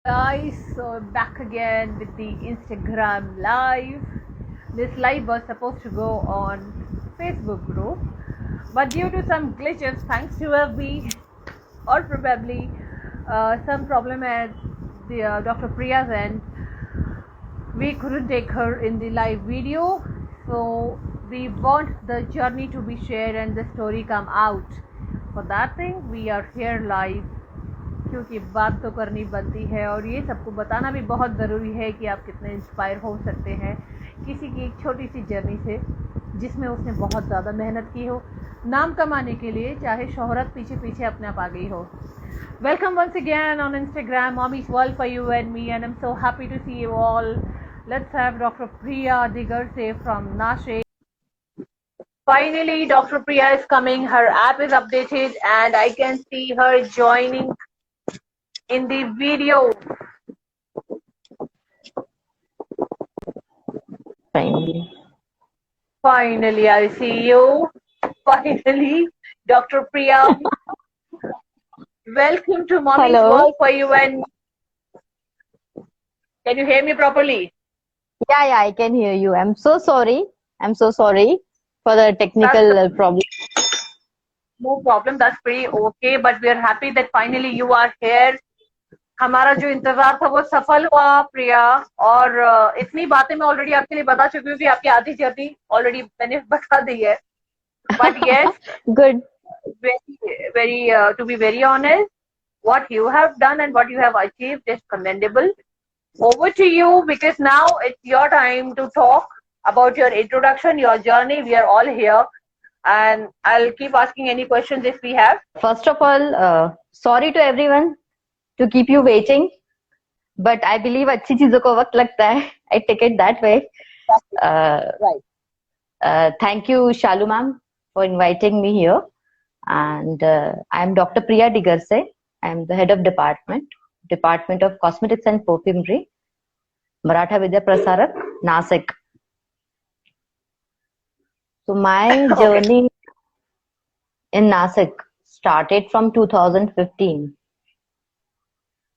Guys, so back again with the Instagram live. This live was supposed to go on Facebook group, but due to some glitches, thanks to FB or probably some problem at the Dr. Priya's end, we couldn't take her in the live video. So we want the journey to be shared and the story come out. For that thing, we are here live. क्योंकि बात तो करनी बनती है और ये सबको बताना भी बहुत ज़रूरी है कि आप कितने इंस्पायर हो सकते हैं किसी की एक छोटी सी जर्नी से जिसमें उसने बहुत ज़्यादा मेहनत की हो नाम कमाने के लिए, चाहे शोहरत पीछे पीछे अपने आप आ गई हो. Welcome once again on Instagram, Mommy's World for you and me, and I'm so happy to see you all. Let's have Dr. Priya Digarse from Nashik. Finally, Dr. Priya is coming. Her app is updated and I can see her joining in the video. Finally, I see you. Finally, Dr. Priya. Welcome to Mommy's World for you and me. Can you hear me properly? Yeah, I can hear you. I'm so sorry for the technical problem. No problem, that's pretty okay, but we are happy that finally you are here. हमारा जो इंतजार था वो सफल हुआ प्रिया, और इतनी बातें मैं ऑलरेडी आपके लिए बता चुकी हूँ कि आपकी आधी जर्नी ऑलरेडी मैंने बता दी है. But yes, good. Very, to be very honest, what you have done and what you have achieved is commendable. Over to you, because now it's your time to talk about your introduction, your journey. We are all here, and I'll keep asking any questions if we have. First of all, sorry to everyone to keep you waiting, but I believe अच्छी चीजों को वक्त लगता है. I take it that way. Right. Thank you, Shalu ma'am, for inviting me here. And I'm Dr. Priya Digarse. I'm the head of Department of Cosmetics and Perfumery, Maratha Vidya Prasarak, Nasik. So my journey in Nasik started from 2015.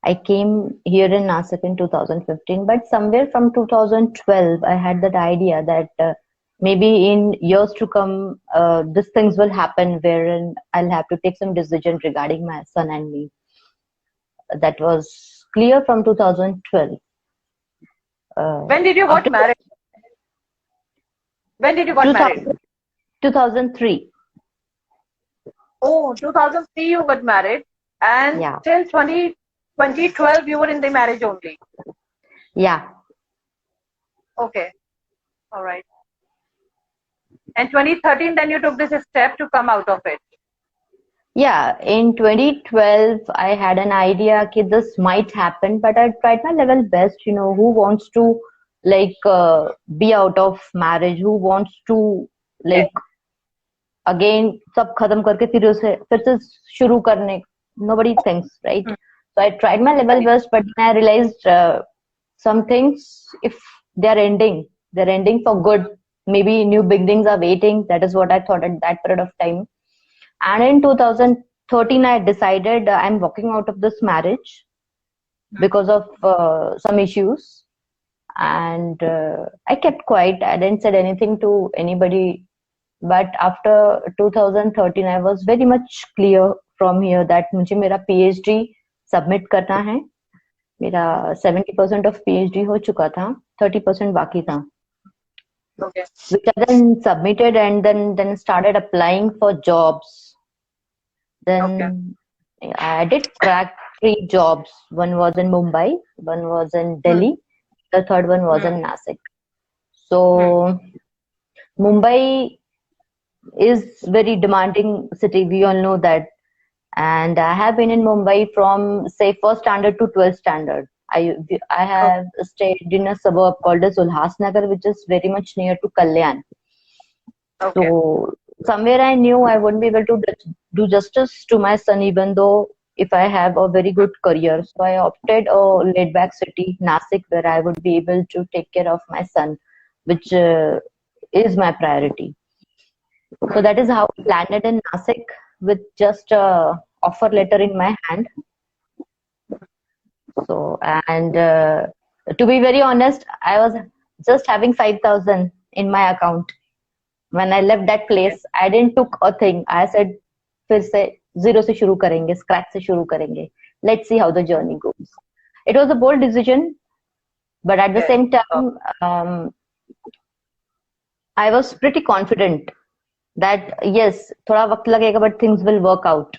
I came here in Nasik in 2015, but somewhere from 2012, I had that idea that maybe in years to come, these things will happen wherein I'll have to take some decision regarding my son and me. That was clear from 2012. When did you got married? When did you got married? 2003. Oh, 2003 you got married, and Yeah. till 2012 you were in the marriage only. Yeah. Okay. All right. And 2013 then you took this step to come out of it. Yeah, in 2012, I had an idea that this might happen, but I tried my level best. You know, who wants to be out of marriage? Who wants to again सब खत्म करके फिर से शुरू करने? Nobody thinks, right? So I tried my level best, but then I realized some things, if they're ending for good. Maybe new beginnings are waiting. That is what I thought at that period of time. And in 2013, I decided I'm walking out of this marriage because of some issues. And I kept quiet. I didn't say anything to anybody. But after 2013, I was very much clear from here that मुझे मेरा PhD submit करना है. मेरा 70% of PhD हो चुका था, 30% बाकी था. Okay. Which I then submitted and then started applying for jobs. Then I did crack 3 jobs. One was in Mumbai, one was in Delhi, the third one was in Nasik. So Mumbai is very demanding city. We all know that. And I have been in Mumbai from say 1st standard to 12th standard. I have stayed in a suburb called as Ulhasnagar, which is very much near to Kalyan. Okay. So somewhere I knew I wouldn't be able to do justice to my son, even though if I have a very good career. So I opted a laid back city, Nasik, where I would be able to take care of my son, which is my priority. So that is how I landed in Nasik with just a offer letter in my hand. So, and to be very honest, I was just having 5,000 in my account. When I left that place, I didn't took a thing. I said, फिर से zero से शुरू करेंगे, scratch से शुरू करेंगे. Let's see how the journey goes. It was a bold decision, but at the same time, I was pretty confident that yes, थोड़ा वक्त लगेगा, but things will work out.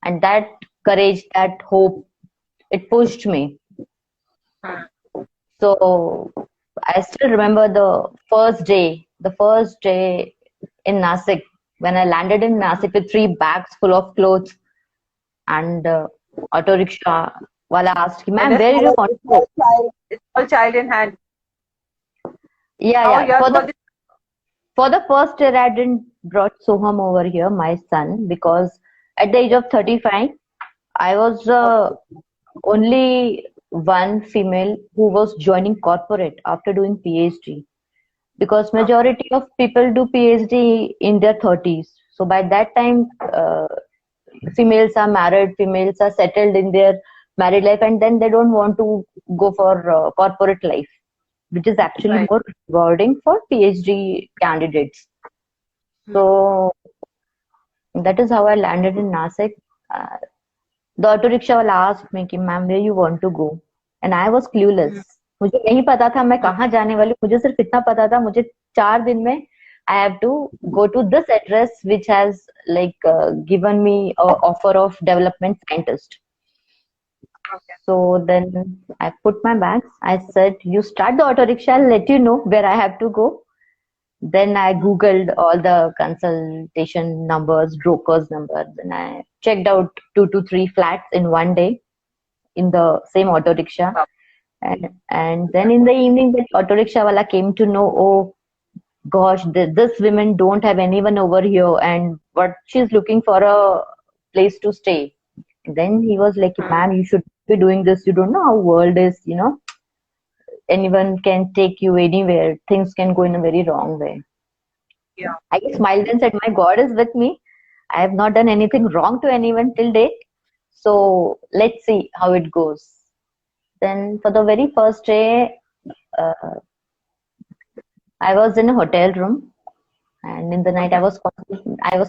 And that courage, that hope, it pushed me. So I still remember the first day in Nasik, when I landed in Nasik with 3 bags full of clothes, and auto rickshaw wala asked, "Ma'am, where do you want to go?" Small child in hand. Yeah. For the first year, I didn't brought Soham over here, my son, because at the age of 35, I was only one female who was joining corporate after doing PhD. Because majority of people do PhD in their 30s. So by that time, females are married, females are settled in their married life, and then they don't want to go for corporate life, which is actually more rewarding for PhD candidates. So that is how I landed in Nasik. The auto rickshaw wala asked me, "Ma'am, where you want to go?" And I was clueless. मुझे नहीं पता था मैं कहाँ जाने वाली. मुझे सिर्फ इतना पता था, मुझे 4 दिन में I have to go to this address which has given me a offer of development scientist. So then I put my bags. I said, "You start the auto rickshaw, I'll let you know where I have to go." Then I googled all the consultation numbers, brokers numbers, and I checked out 2 to 3 flats in one day in the same auto rickshaw. And then in the evening, the auto rickshaw wala came to know, oh gosh, this women don't have anyone over here, and what she's looking for a place to stay. And then he was like, "Ma'am, you should be doing this. You don't know how world is, anyone can take you anywhere. Things can go in a very wrong way." Yeah. I smiled and said, "My God is with me. I have not done anything wrong to anyone till date. So let's see how it goes." Then for the very first day, I was in a hotel room, and in the night I was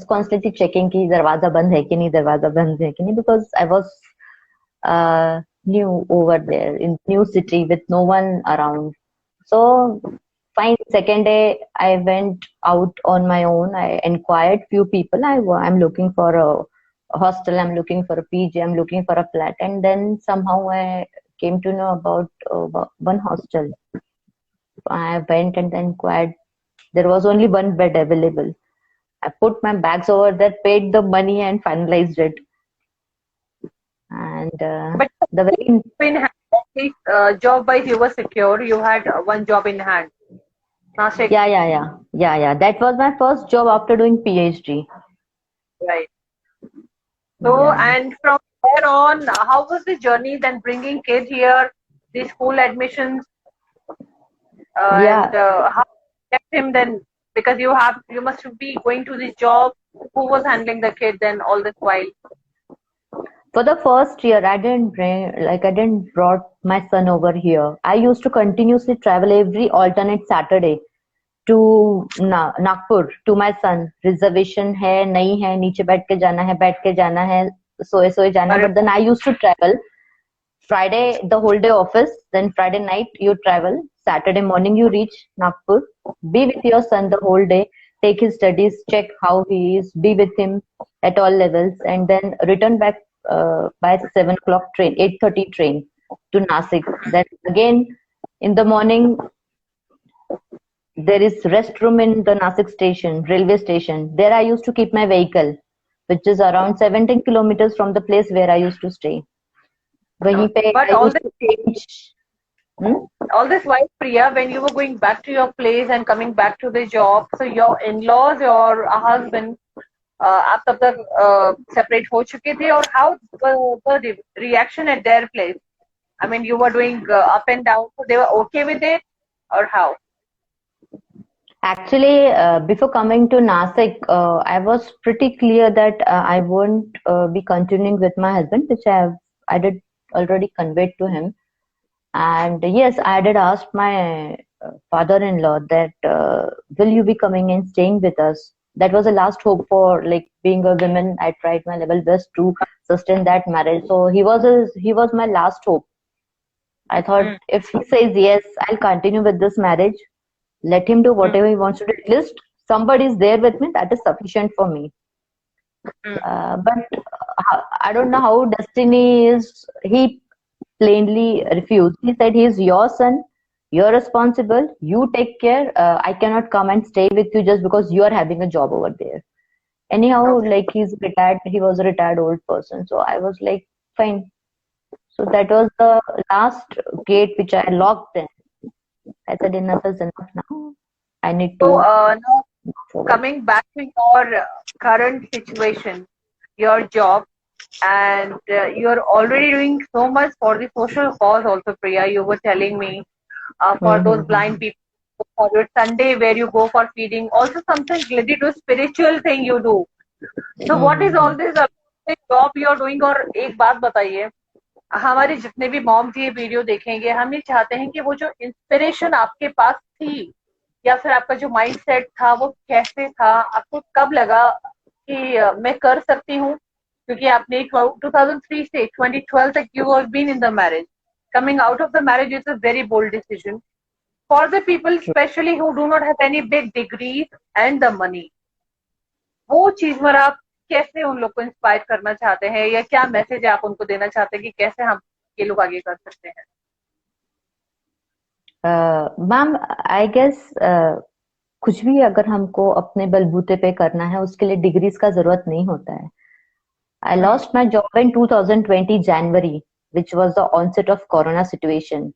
constantly checking कि दरवाजा बंद है कि नहीं, because I was new over there in new city with no one around. So fine, second day I went out on my own. I inquired few people. I'm looking for a hostel, I'm looking for a PG, I'm looking for a flat, and then somehow I came to know about one hostel. I went and then inquired. There was only one bed available. I put my bags over there, paid the money, and finalized it. And but the very in hand, job-wise, you were secure. You had one job in hand. Nashik. Yeah. That was my first job after doing PhD. Right. So, and from there on, how was the journey then bringing kids here, the school admissions, and how kept him then? Because you must be going to this job. Who was handling the kid then all this while? For the first year, I didn't brought my son over here. I used to continuously travel every alternate Saturday to Nagpur to my son. Reservation है, नहीं है, नीचे बैठ के जाना है, सोए जाना है. But then I used to travel. Friday, the whole day office. Then Friday night, you travel. Saturday morning, you reach Nagpur. Be with your son the whole day. Take his studies, check how he is, be with him at all levels, and then return back by 7 o'clock train, 8:30 train to Nasik. Then again, in the morning, there is restroom in the Nasik station, railway station. There I used to keep my vehicle, which is around 17 kilometers from the place where I used to stay. But all this while, Priya, when you were going back to your place and coming back to the job, so your in-laws, your husband, आप तब तक separate हो चुके थे, और how the reaction at their place? I mean, you were doing up and down, so they were okay with it, or how? Actually, before coming to Nasik, I was pretty clear that I won't be continuing with my husband, which I did already conveyed to him. And yes, I did ask my father-in-law that will you be coming and staying with us? That was the last hope for like being a woman. I tried my level best to sustain that marriage. So he was my last hope. I thought if he says yes, I'll continue with this marriage. Let him do whatever he wants to do. At least somebody is there with me. That is sufficient for me. But I don't know how destiny is. He plainly refused. He said, "He's your son. You're responsible. You take care. I cannot come and stay with you just because you are having a job over there." Anyhow, like he's retired. He was a retired old person. So I was like, fine. So that was the last gate which I locked in. I said, enough is enough now. I need to So now move forward. coming back to your current situation, your job, and you're already doing so much for the social cause also, Priya. You were telling me for those blind people, for your Sunday where you go for feeding, also something related to spiritual thing you do. So what is all this job you are doing? और एक बात बताइए, हमारे जितने भी moms ये video देखेंगे, हम ये चाहते हैं कि वो जो इंस्पिरेशन आपके पास थी या फिर आपका जो माइंड सेट था वो कैसे था, आपको कब लगा कि मैं कर सकती हूँ, क्योंकि आपने 2003 से 2012 तक you have been in the marriage. Coming out of the marriage is a very bold decision for the people especially who do not have any big degrees and the money. वो चीज पर आप कैसे उन लोग को इंस्पायर करना चाहते हैं, या क्या मैसेज आप उनको देना चाहते हैं कि कैसे हम ये लोग आगे कर सकते हैं? मैम आई गेस कुछ भी अगर हमको अपने बलबूते पे करना है उसके लिए डिग्रीज का जरूरत नहीं होता है. I lost my job in 2020 January, which was the onset of Corona situation.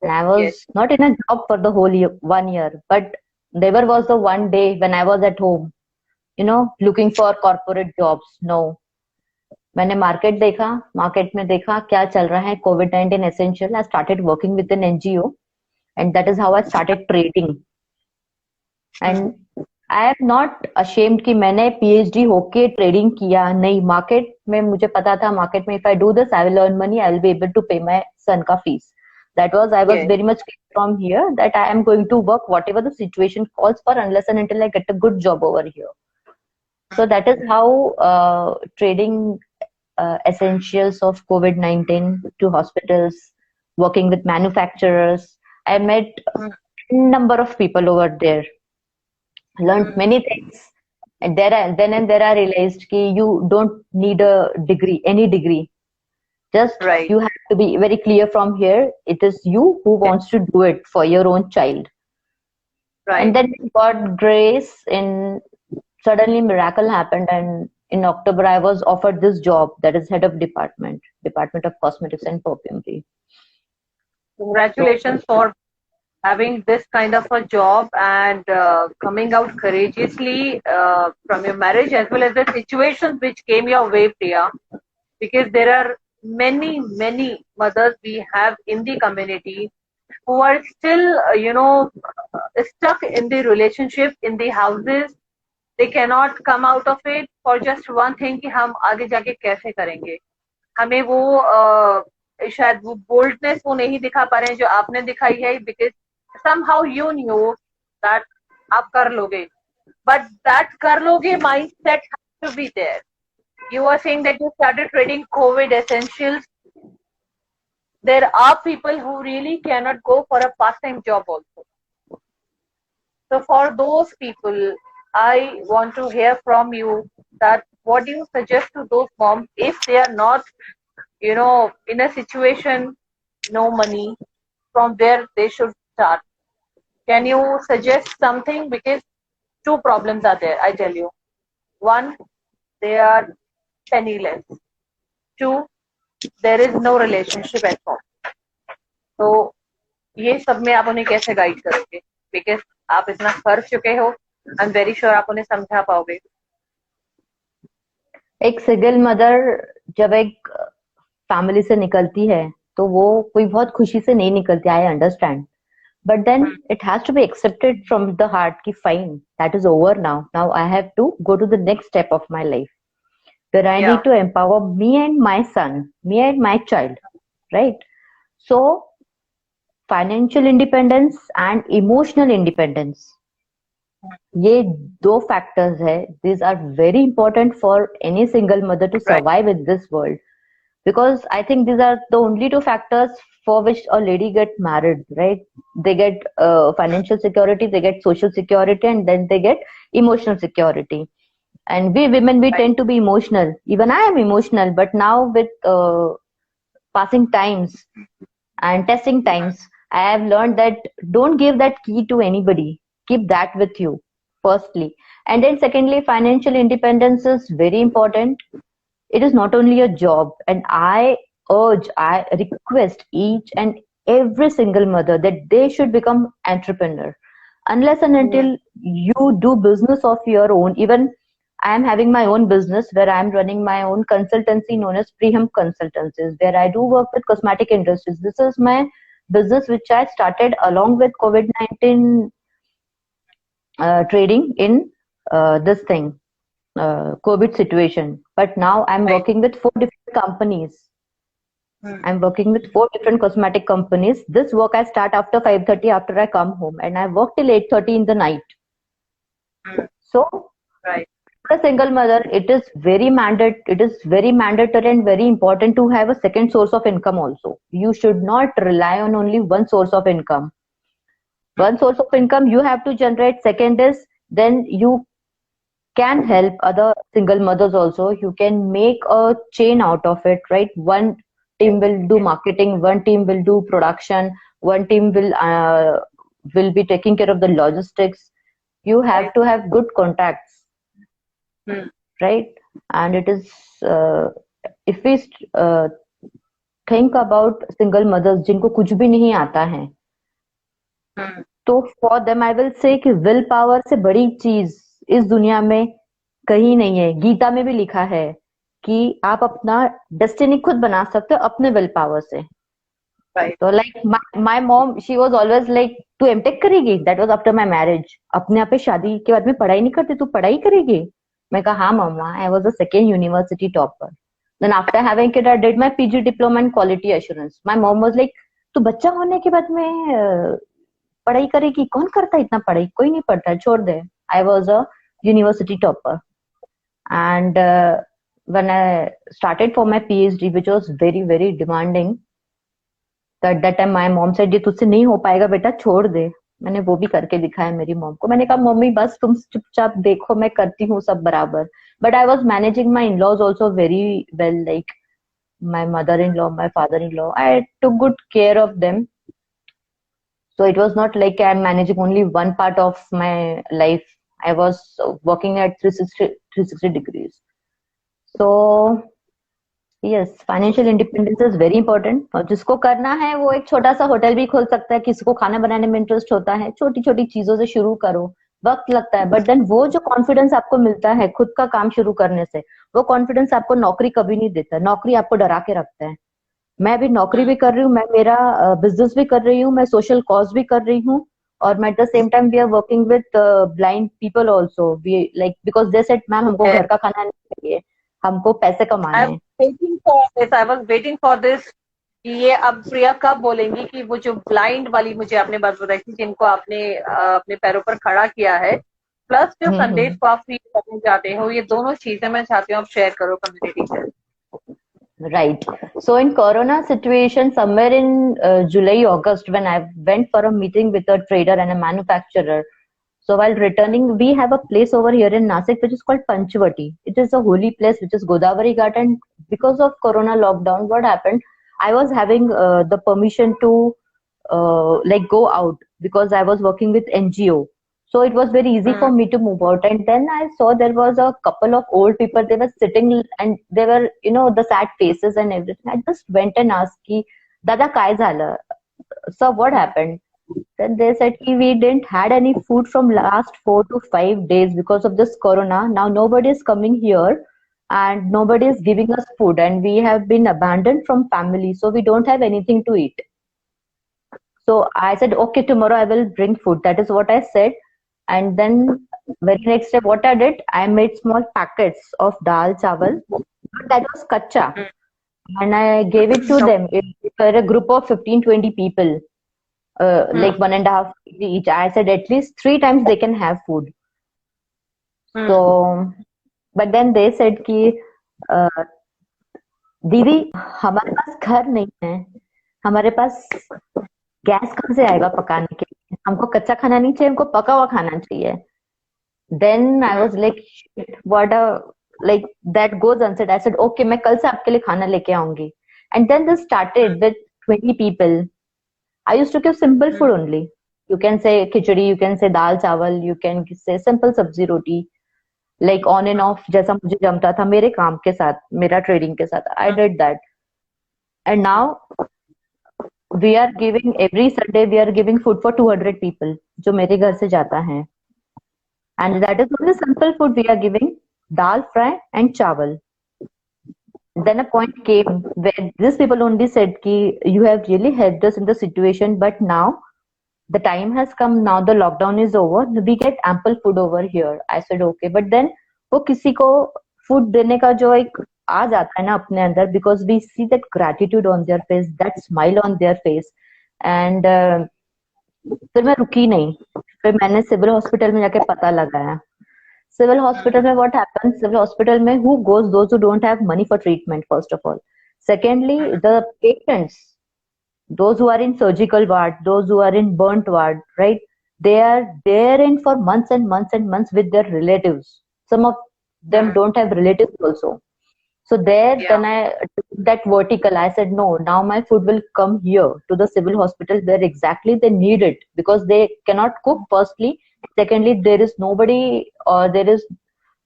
And I was not in a job for the whole year, 1 year, but never was the one day when I was at home, looking for corporate jobs. No. मैंने market देखा, market में देखा क्या चल रहा है, COVID-19 essential. I started working with an NGO, and that is how I started trading. And I am not ashamed कि मैंने PhD होके ट्रेडिंग किया. नहीं, मार्केट में मुझे पता था, मार्केट में if I do this I will earn money, I will be able to pay my son का fees. That was, I was very much clear from here that I am going to work whatever the situation calls for unless and until I get a good job over here. So that is how trading essentials of COVID-19 to hospitals, working with manufacturers. I met a number of people over there. Learned many things, and there I realized that you don't need a degree, any degree. Just you have to be very clear from here. It is you who wants to do it for your own child. Right. And then God grace, and suddenly miracle happened, and in October I was offered this job, that is head of department of cosmetics and perfumery. Congratulations for having this kind of a job and coming out courageously from your marriage, as well as the situations which came your way, Priya, because there are many mothers we have in the community who are still stuck in the relationship, in the houses. They cannot come out of it for just one thing कि हम आगे जाके कैसे करेंगे. हमें वो शायद वो boldness वो नहीं दिखा पा रहे हैं जो आपने दिखाई है, because somehow you knew that आप कर लोगे, but that कर लोगे mindset has to be there. You were saying that you started trading COVID essentials. There are people who really cannot go for a part-time job also. So for those people, I want to hear from you that what do you suggest to those moms if they are not, in a situation, no money, from where they should start? Can you suggest something? Because two problems are there, I tell you. One, they are penniless. Two, there is no relationship at home. So, ये सब में आप उन्हें कैसे guide करोगे? Because आप इतना कर चुके हो, I'm very sure आप उन्हें समझा पाओगे. एक सिंगल मदर जब एक फैमिली से निकलती है तो वो कोई बहुत खुशी से नहीं निकलती. I understand. But then it has to be accepted from the heart कि fine, that is over now. Now I have to go to the next step of my life where I need to empower me and my son, me and my child. right? So financial independence and emotional independence, ये दो factors है. These are very important for any single mother to Right. survive in this world, because I think these are the only two factors for which a lady get married, right? They get financial security, they get social security, and then they get emotional security. And we women, we Right. tend to be emotional. Even I am emotional, but now with passing times and testing times, I have learned that don't give that key to anybody. Keep that with you, firstly. And then secondly, financial independence is very important. It is not only a job, and I request each and every single mother that they should become entrepreneur. Unless and until you do business of your own, even I am having my own business where I am running my own consultancy known as Preham Consultancies, where I do work with cosmetic industries. This is my business which I started along with COVID-19 trading in this thing, COVID situation. But now I'm Right. working with 4 different companies. I'm working with 4 different cosmetic companies. This work I start after 5:30 after I come home, and I work till 8:30 in the night. So Right. for a single mother, it is very mandatory and very important to have a second source of income also. You should not rely on only one source of income. One source of income you have to generate. Second is, then you can help other single mothers also. You can make a chain out of it, right? One team will do marketing, one team will do production, one team will be taking care of the logistics. You have to have good contacts, right? And it is if we think about single mothers जिनको कुछ भी नहीं आता है, तो for them I will say कि will power से बड़ी चीज इस दुनिया में कहीं नहीं है. गीता में भी लिखा है कि आप अपना डेस्टिनी खुद बना सकते हो अपने विल पावर से. Right. तो like my mom, she was always like, तू एमटेक करेगी? That was after my marriage. अपने आप पे शादी के बाद में पढ़ाई नहीं करती, तू पढ़ाई करेगी? मैं कहा हाँ मम्मा, I was the second university topper. Then after having kid I did my PG diploma in quality assurance. My mom was like, तू बच्चा होने के बाद में पढ़ाई करेगी? कौन करता है इतना पढ़ाई? कोई नहीं पढ़ता है, छोड़ दे. I was a university topper. And when I started for my PhD, which was very very demanding, that time my mom said, ये तुझसे नहीं हो पाएगा बेटा, छोड़ दे. मैंने वो भी करके दिखाया मेरी मॉम को. मैंने कहा मम्मी बस तुम चुपचाप देखो, मैं करती हूँ सब बराबर. But I was managing my in laws also very well, like my mother-in-law, my father-in-law. I took good care of them. So it was not like I'm managing only one part of my life. I was working at 360 degrees. So yes, financial independence is very important. और जिसको करना है वो एक छोटा सा hotel भी खोल सकता है. किसी को खाना बनाने में इंटरेस्ट होता है, छोटी छोटी चीजों से शुरू करो. वक्त लगता है, बट देन वो जो कॉन्फिडेंस आपको मिलता है खुद का काम शुरू करने से, वो कॉन्फिडेंस आपको नौकरी कभी नहीं देता. नौकरी आपको डरा के रखता है. मैं अभी नौकरी भी कर रही हूँ, मैं मेरा बिजनेस भी कर रही हूँ, मैं सोशल कॉज भी कर रही हूँ, और मैं at the same time we are working with blind people also. We like because they said ma'am हमको घर का खाना नहीं चाहिए, हमको पैसे कमाने हैं. I was waiting for this कि ये अब प्रिया कब बोलेंगी कि वो जो ब्लाइंड वाली मुझे आपने बात बताई थी, जिनको आपने अपने पैरों पर खड़ा किया है, प्लस जो संदेश को आप फील करने जाते हो, ये दोनों चीजें मैं चाहती हूँ आप शेयर करो कम्युनिटी से. Right. So in Corona situation, somewhere in July, August, when I went for a meeting with a trader and a manufacturer. So while returning, we have a place over here in Nasik which is called Panchvati. It is a holy place which is Godavari Ghat, and because of Corona lockdown, what happened? I was having the permission to like go out because I was working with NGO. So it was very easy for me to move out. And then I saw there was a couple of old people. They were sitting and they were, you know, the sad faces and everything. I just went and asked, ki, Dada kai zala? So what happened? Then they said ki, we didn't had any food from last 4 to 5 days because of this corona. Now nobody is coming here and nobody is giving us food, and we have been abandoned from family, so we don't have anything to eat. So I said, okay, tomorrow I will bring food. That is what I said. And then very next day, what I did, I made small packets of dal chawal. That was kacha. and I gave it to them. It were a group of 15-20 people, like 1.5 kg each. I said at least 3 times they can have food. So, but then they said कि uh, दीदी हमारे पास घर नहीं है, हमारे पास gas कहाँ से आएगा पकाने के लिए, हमको कच्चा खाना नहीं चाहिए, हमको पका हुआ खाना चाहिए. Then I was like, shit, what a, like that goes unsaid. I said, okay, मैं कल से आपके लिए खाना लेके आऊंगी. And then this started with 20 people. I used to give simple food only. You can say khichdi, you can say dal chawal, you can say simple sabzi roti. Like on and off, जैसा मुझे जमता था मेरे काम के साथ, मेरा trading के साथ. I did that. And now we are giving every Sunday we are giving food for 200 people जो मेरे घर से जाता है. And that is only simple food we are giving, dal fry and chawal. Then a point came where these people only said ki you have really helped us in the situation, but now the time has come, now the lockdown is over, we get ample food over here. I said okay, but then वो किसी को food देने का जो एक आ जाता है ना अपने अंदर, because we see that gratitude on their face, that smile on their face. And फिर मैं रुकी नहीं, फिर मैंने सिविल हॉस्पिटल में जाके पता लगाया. सिविल हॉस्पिटल में व्हाट हैपेंस, सिविल हॉस्पिटल में who goes, those who don't have money for treatment first of all. Secondly the patients, those who are in surgical ward, those who are in burnt ward, right, they are there in for months and months and months with their relatives. Some of them don't have relatives also. So there, then I took that vertical. I said, no, now my food will come here to the civil hospital where exactly they need it, because they cannot cook firstly. Secondly, there is nobody, or there is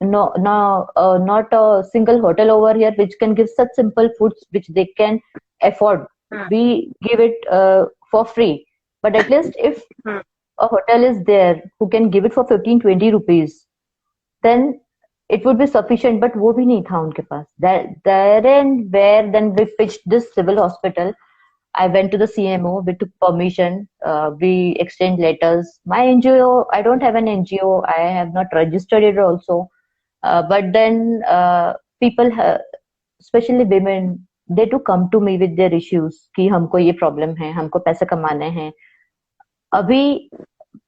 not a single hotel over here which can give such simple foods which they can afford. We give it for free, but at least if a hotel is there who can give it for 15-20 rupees, then it would be sufficient. But वो भी नहीं था उनके पास. There and where then we pitched this civil hospital. I went to the CMO, we took permission, we exchanged letters. My NGO, I don't have an NGO, I have not registered it also, but then people, especially women, they do come to me with their issues कि हमको ये problem है, हमको पैसे कमाने हैं. अभी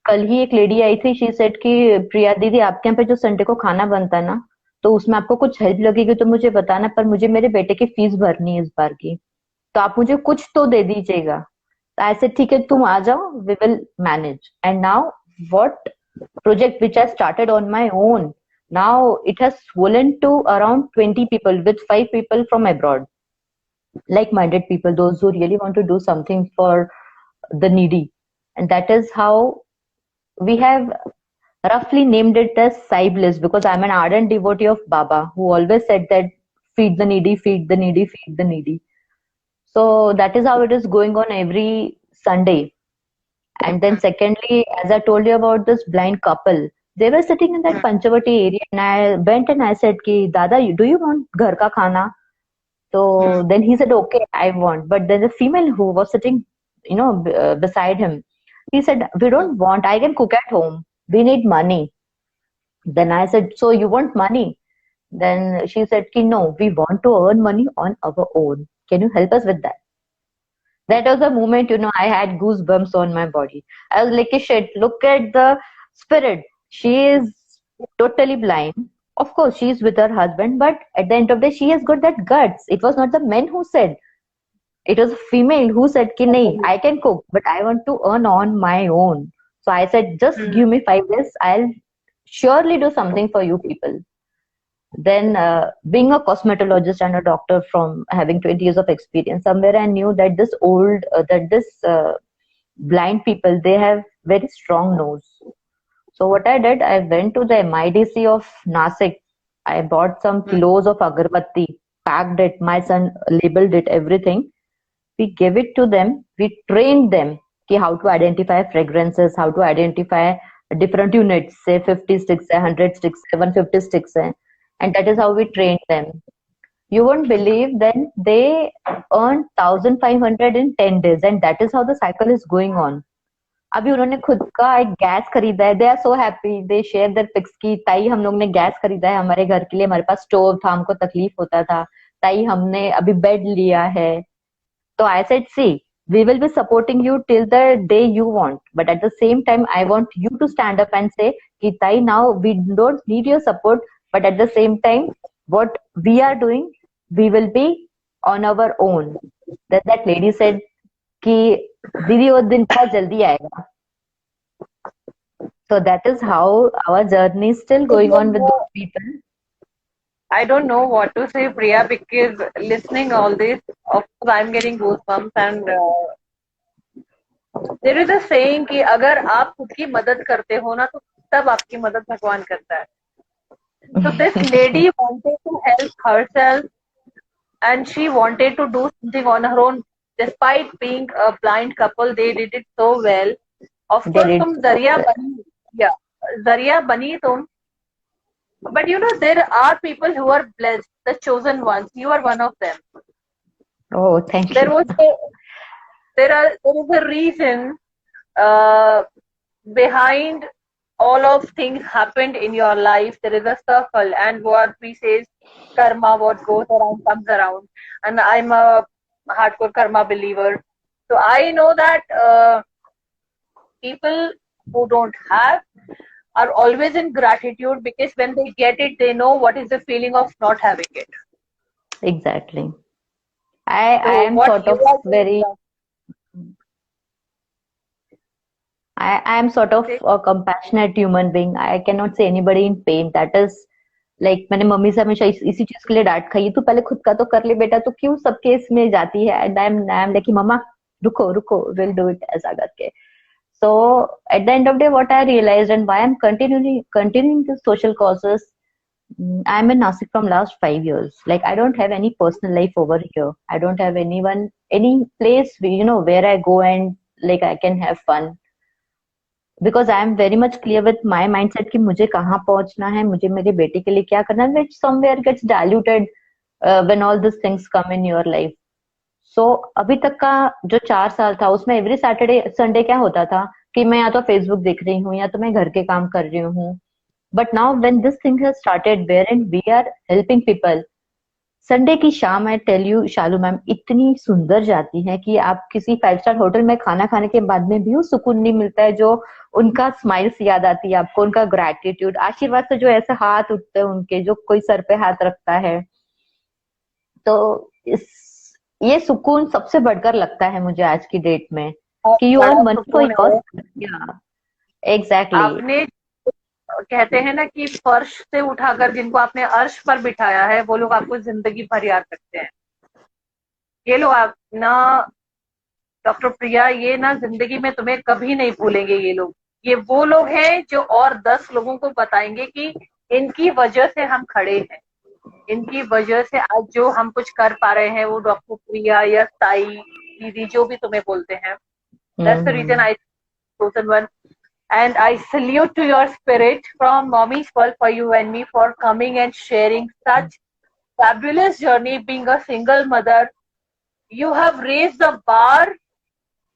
कल ही एक लेडी आई थी, शी सेड कि प्रिया दीदी आपके यहाँ पे जो संडे को खाना बनता है ना, तो उसमें आपको कुछ हेल्प लगेगी तो मुझे बताना, पर मुझे मेरे बेटे की फीस भरनी है इस बार की, तो आप मुझे कुछ तो दे दीजिएगा. ऐसे ठीक है तुम आ जाओ, we will manage. And now what project which I started on my own, now it has swollen to around 20 people with 5 people from abroad, like-minded people, those who really want to do something for the needy. And that is how we have roughly named it as Sai Bliss, because I'm an ardent devotee of Baba, who always said that feed the needy, feed the needy, feed the needy. So that is how it is going on every Sunday. And then secondly, as I told you about this blind couple, they were sitting in that Panchavati area, and I went and I said ki Dada, do you want ghar ka khana? So then he said okay, I want. But then the female who was sitting beside him, he said we don't want, I can cook at home, we need money. Then I said, so you want money? Then she said ki no, we want to earn money on our own, can you help us with that? That was the moment, I had goosebumps on my body. I was like, shit, look at the spirit. She is totally blind. Of course, she is with her husband, but at the end of the day, she has got that guts. It was not the men who said. It was a female who said, ki nahi, I can cook, but I want to earn on my own. So I said, just give me 5 days. I'll surely do something for you people. Then being a cosmetologist and a doctor, from having 20 years of experience, somewhere I knew that this blind people, they have very strong nose. So what I did, I went to the MIDC of Nasik. I bought some kilos of agarbatti, packed it, my son labeled it, everything. We gave it to them. We trained them how to identify fragrances, how to identify different units, say 50 sticks, 100 sticks, 750 sticks. And that is how we trained them. You won't believe, then they earned 1,500 in 10 days. And that is how the cycle is going on. अभी उन्होंने खुद का एक gas खरीदा है. They are so happy, they share their pics की ताई हम लोग ने गैस खरीदा है हमारे घर के लिए, हमारे पास स्टोव था, हमको तकलीफ होता था, ताई हमने अभी बेड लिया है, तो I said, see, we will be supporting you till the day you want, but at the same time I want you to stand up and say कि ताई, now we don't need your support, but at the same time what we are doing, we will be on our own. Then that lady said कि दीदी वो दिन बहुत जल्दी आएगा. So that is how our journey is still going on with those people. I don't know what to say, Priya, because listening all this, of course, I'm getting goosebumps, and there is a saying कि अगर आप खुद की मदद करते हो ना, तो तब आपकी मदद भगवान करता है. So this lady wanted to help herself, and she wanted to do something on her own, despite being a blind couple. They did it so well. Of They course, did तुम so जरिया well. बनी, yeah, जरिया बनी तुम. But you know, there are people who are blessed, the chosen ones. You are one of them. Oh, thank There you. was there is a reason uh, behind all of things happened in your life. There is a circle, and what we say is karma. What goes around comes around, and I'm a hardcore karma believer. So I know that people who don't have are always in gratitude, because when they get it, they know what is the feeling of not having it. Exactly. I So am what sort you of are very, doing, I am sort of say, a compassionate human being. I cannot see anybody in pain. That is like मैंने mummy से हमेशा इसी चीज के लिए डांट खाई है, तू पहले खुद का तो कर ले बेटा, तो क्यों सबके इसमें जाती है. एंड आई एम लाइक मम्मा रुको रुको, विल डू इट, ऐसा करके. So at the end of the day, what I realized and why I'm continuing the social causes. I'm in Nasik from last 5 years. Like I don't have any personal life over here. I don't have anyone, any place where I go and like I can have fun. Because I am very much clear with my mindset कि मुझे कहाँ पहुंचना है, मुझे मेरे बेटे के लिए क्या करना है, which somewhere gets diluted when all these things come in your life. So अभी तक का जो 4 साल था, उसमें एवरी सैटरडे संडे क्या होता था कि मैं या तो फेसबुक देख रही हूँ या तो मैं घर के काम कर रही हूँ. But now when this thing has started wherein we are helping people, Sunday की शाम I tell you Shalu ma'am इतनी सुंदर जाती है कि आप किसी 5 स्टार होटल में खाना खाने के बाद में भी वो सुकून नहीं मिलता है, जो उनका स्माइल्स याद आती है आपको, उनका ग्रैटिट्यूड, आशीर्वाद से जो ऐसे हाथ उठते हैं उनके, जो कोई सर पे हाथ रखता है. तो ये सुकून सबसे बढ़कर लगता है मुझे आज की डेट में बहुत कि यू बड़ा अर्न मनी फॉर सुकून है. योर. एग्जैक्टली. आपने, कहते हैं ना कि फर्श से उठाकर जिनको आपने अर्श पर बिठाया है, वो लोग आपको जिंदगी भर याद रखते हैं. ये लोग आप ना, डॉक्टर प्रिया, ये ना जिंदगी में तुम्हें कभी नहीं भूलेंगे. ये वो लोग हैं जो और 10 लोगों को बताएंगे कि इनकी वजह से हम खड़े हैं, इनकी वजह से आज जो हम कुछ कर पा रहे हैं, वो डॉक्टर प्रिया या साई दीदी जो भी तुम्हें बोलते हैं. That's the reason I chosen one. And I salute to your spirit from Mommy's World for you and me for coming and sharing such fabulous journey being a single mother. You have raised the bar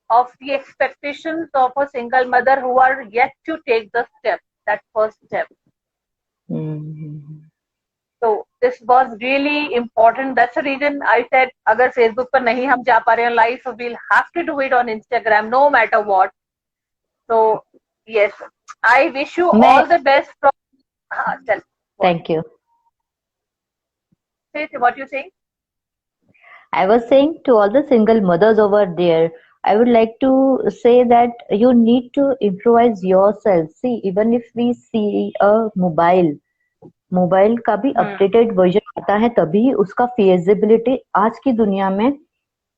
of the expectations of a single mother who are yet to take the step, that first step. So this was really important. That's the reason I said, अगर Facebook पर नहीं हम जा पा रहे हैं live, so we'll have to do it on Instagram, no matter what. So yes, I wish you all the best. Thank you. Say what you're saying. I was saying to all the single mothers over there, I would like to say that you need to improvise yourself. See, even if we see a mobile का भी updated version आता है, तभी उसका feasibility आज की दुनिया में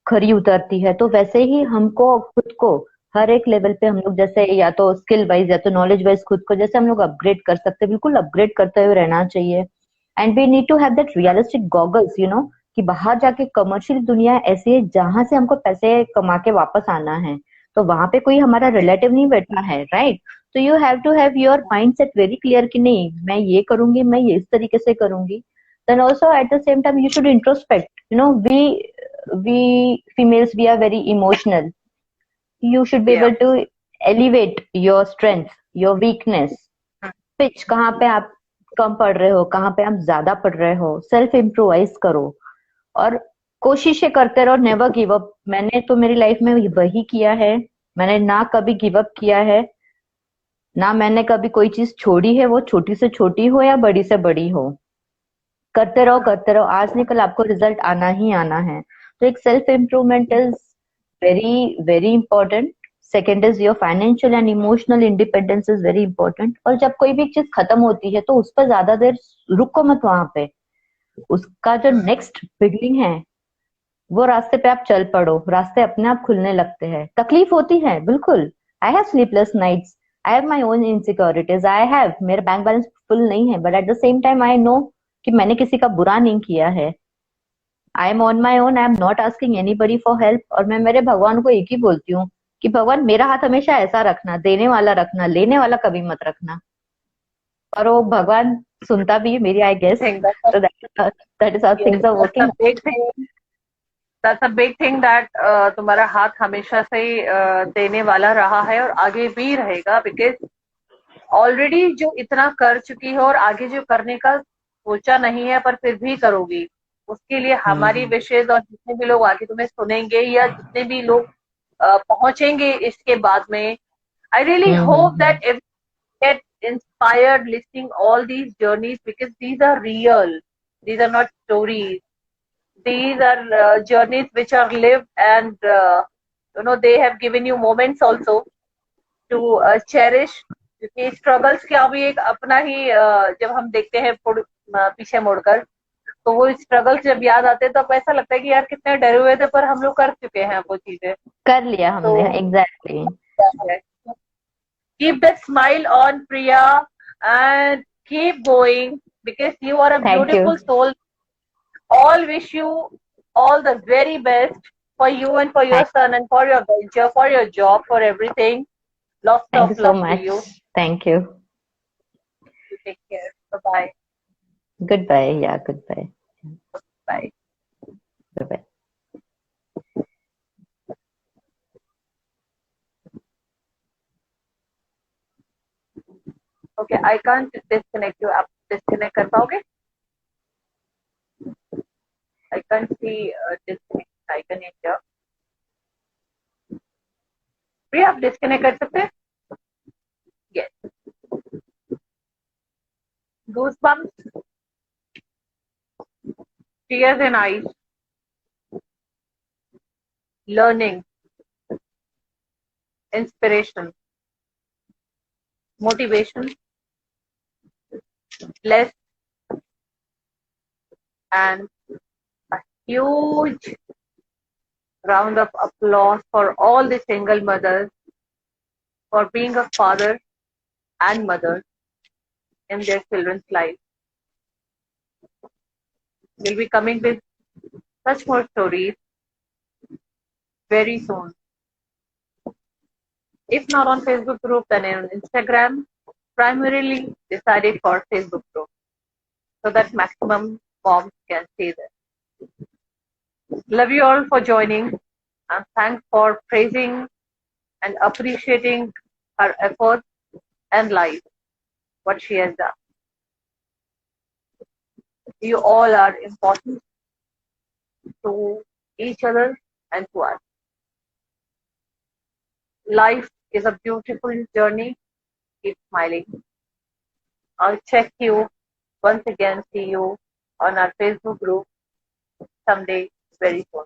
खरी उतरती है. तो वैसे ही हमको खुद को हर एक लेवल पे हम लोग जैसे या तो स्किल वाइज या तो नॉलेज वाइज खुद को जैसे हम लोग अपग्रेड कर सकते हैं, बिल्कुल अपग्रेड करते हुए रहना चाहिए. And we need to have that realistic goggles, कि बाहर जाके कमर्शियल दुनिया ऐसी है जहां से हमको पैसे कमा के वापस आना है, तो वहां पे कोई हमारा रिलेटिव नहीं बैठा है, राइट. तो you have to have your mind set very clear कि नहीं, मैं ये करूंगी, मैं ये इस तरीके से करूंगी. Then also at the same time you should introspect. We females we are very emotional. You should be able to elevate your strength, your weakness, pitch, कहाँ पे आप कम पढ़ रहे हो, कहाँ पे आप ज्यादा पढ़ रहे हो, सेल्फ इम्प्रोवाइज करो. और कोशिशें करते रहो, नेवर गिव अप। मैंने तो मेरी लाइफ में वही किया है, मैंने ना कभी गिव अप किया है, ना मैंने कभी कोई चीज छोड़ी है, वो छोटी से छोटी हो या बड़ी से बड़ी हो। करते रहो करते रहो, आज नहीं कल आपको रिजल्ट आना ही आना है। तो एक self improvement is very very important. Second is your financial and emotional independence is very important. और जब कोई भी चीज खत्म होती है तो उस पर ज्यादा देर रुको मत वहां पे, उसका जो नेक्स्ट बिगनिंग है वो रास्ते पे आप चल पड़ो, रास्ते अपने आप खुलने लगते हैं। तकलीफ होती है बिल्कुल, I have sleepless nights, I have my own insecurities, I have, मेरा बैंक बैलेंस फुल नहीं है, but at the same time I know कि मैंने किसी का बुरा नहीं किया है। I am on my own, I am not asking anybody for help. और मैं मेरे भगवान को एक ही बोलती हूँ कि भगवान मेरा हाथ हमेशा ऐसा रखना, देने वाला रखना, लेने वाला कभी मत रखना। और वो भगवान सुनता भी है मेरी, आई गेस। Thing तो that is how things are that's a working. big thing. That's a big thing that तुम्हारा हाथ हमेशा से देने वाला रहा है और आगे भी रहेगा, बिकॉज ऑलरेडी जो इतना कर चुकी है और आगे जो करने का सोचा नहीं है पर फिर भी करोगी, उसके लिए हमारी विशेष और जितने भी लोग आगे तुम्हें सुनेंगे या जितने भी लोग पहुंचेंगे इसके बाद में, I really hope that every get inspired listening all these journeys, because these are real, these are not stories, these are journeys which are lived, and they have given you moments also to cherish. क्योंकि struggles का भी एक अपना ही जब हम देखते हैं पीछे मुड़कर, तो वो स्ट्रगल्स जब याद आते हैं तो ऐसा लगता है कि यार कितने डरे हुए थे पर हम लोग कर चुके हैं वो चीजें, कर लिया हमने, exactly. Keep that smile on, Priya, and keep going, because you are a Thank beautiful you. soul. All wish you all the very best for you and for your son and for your venture, for your job, for everything. Lots Thank of you so love to much. you. Thank you. You take care. Bye-bye. Goodbye. Yeah, goodbye. Bye. Bye-bye. Okay, I can't disconnect you. आप disconnect कर पाओगे? I can't see disconnect icon in here. प्रिया, आप disconnect कर सकते हैं? Yes. Goosebumps, tears in eyes, learning, inspiration, motivation, blessed, and a huge round of applause for all the single mothers for being a father and mother in their children's life. We'll be coming with such more stories very soon. If not on Facebook group, then on Instagram, primarily decided for Facebook group, so that maximum moms can see there. Love you all for joining, and thanks for praising and appreciating her efforts and life, what she has done. You all are important to each other and to us. Life is a beautiful journey. Keep smiling. I'll check you once again, see you on our Facebook group someday very soon.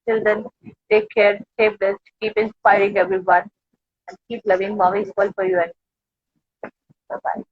Till then, take care, stay blessed, keep inspiring everyone, and keep loving Mom is equal for you. And bye bye.